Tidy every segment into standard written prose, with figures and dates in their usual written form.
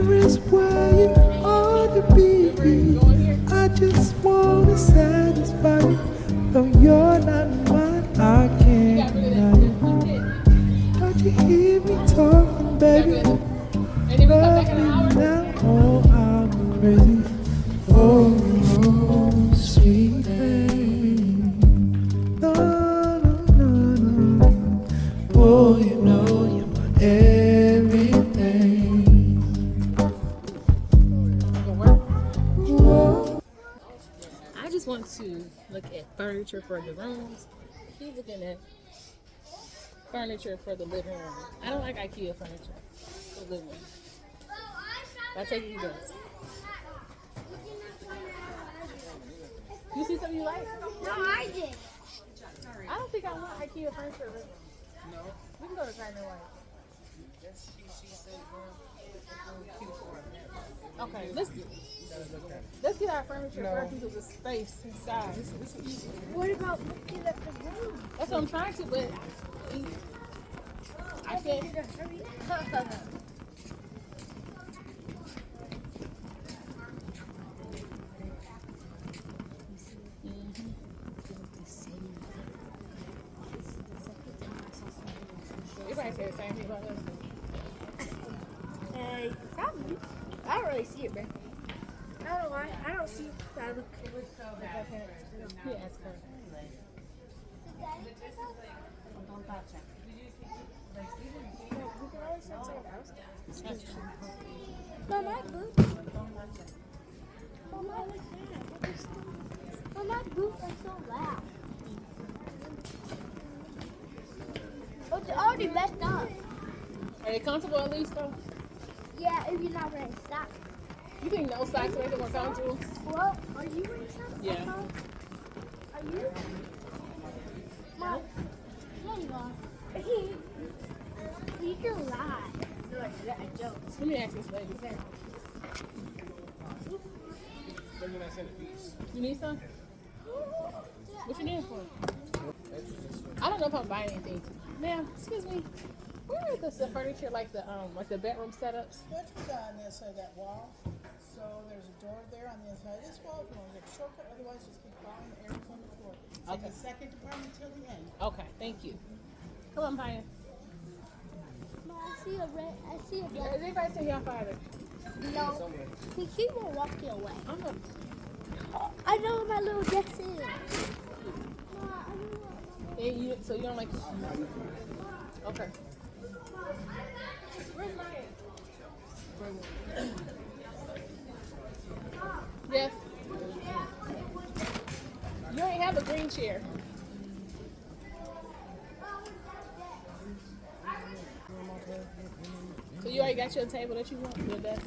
Here is where you ought to be. I just wanna satisfy you. Though you're not mine, I can't deny it. Don't you hear me talking, baby? Love me now, oh I'm crazy. Oh, sweet thing. No, no, no, no. Oh, you know you're my everything. Whoa. I just want to look at furniture for the rooms. He's looking at furniture for the living room. I don't like IKEA furniture for the living room. I take it he does. You see something you like? No, I did. I don't think I want IKEA furniture. No. We can go to Gardner White. Okay, let's get our furniture first into the space inside. What about looking at the room? That's what I'm trying to, but I can't. Hurry up. Everybody say the same thing about us. Probably. I don't really see it, man. I don't know why. I don't see that look. Yeah, ask her. Don't touch it. We can always send someone else down. Mom, my boots. Mom, I like that. Mom, my boots are so loud. Oh, they're already messed up. Are they comfortable at least though? Yeah, if you're not wearing socks. You think no socks make it more comfortable? Well, are you wearing socks? Yeah. Are you? Mom, yeah, you are. You can lie. No, I don't. Let me ask this lady. You need some? What you need for? I don't know if I'm buying anything. Ma'am, excuse me. Where are the furniture like the bedroom setups? Which was on the other side of that wall. So there's a door there on the other side of this wall. If you want to get a shortcut, otherwise just keep following the arrows on the floor. Take Okay. the second department till the end. Okay, thank you. Come on, Pioneer. Mom, I see a red. I see a Has black. anybody seen your father? No. He keep on walking away. I'm a, I know where my little dress is. so you don't like okay. Where's Ryan? Yes. You ain't have a green chair. So you already got your table that you want? Your desk?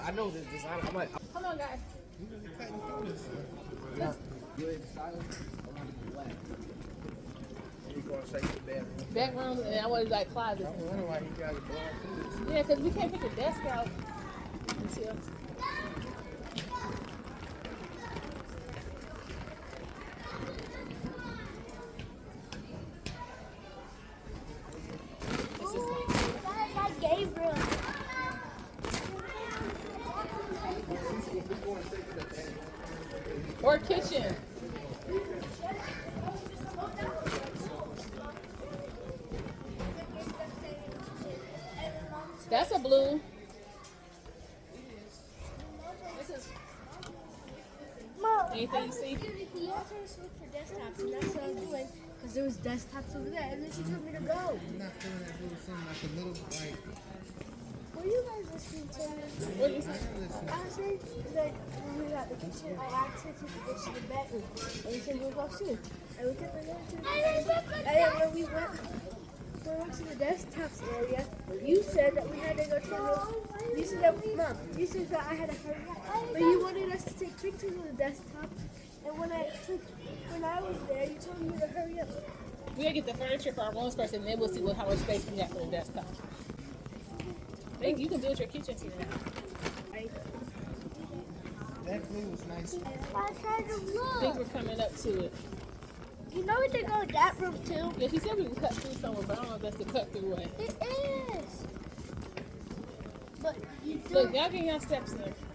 I know this design. I'm like, Come on, guys. you going straight to the bedroom. Back rooms, and I wanted like closets. I wonder why you got it blown through this. Yeah, because we can't get the desk out until. That's Gabriel. Or kitchen. That's a blue. This is Mom, anything you see. he asked her to look for desktops, and that's what I was doing. Because there was desktops over there, and then she told me to go. I'm not feeling that little something like a little, like, Were you guys listening to me? What do you say? I said that when we got the kitchen, I asked her to go to the bedroom. And he said, we'll go soon. And we kept going to the bedroom. And then when we went to the desktops area, you said that we had to go to the, you said that, Mom, you said that I had to hurry up. But you wanted us to take pictures of the desktop. And when I was there, you told me to hurry up. We gotta get the furniture for our rooms first, and then we'll see how much space we got for the desktop. Think you can build your kitchen here. that blue was nice. I tried to I think look. we're coming up to it. You know we can go in that room too. Yeah, she said we can cut through somewhere, but I don't know if that's the cut through way. It is. But Look, y'all get y'all steps up.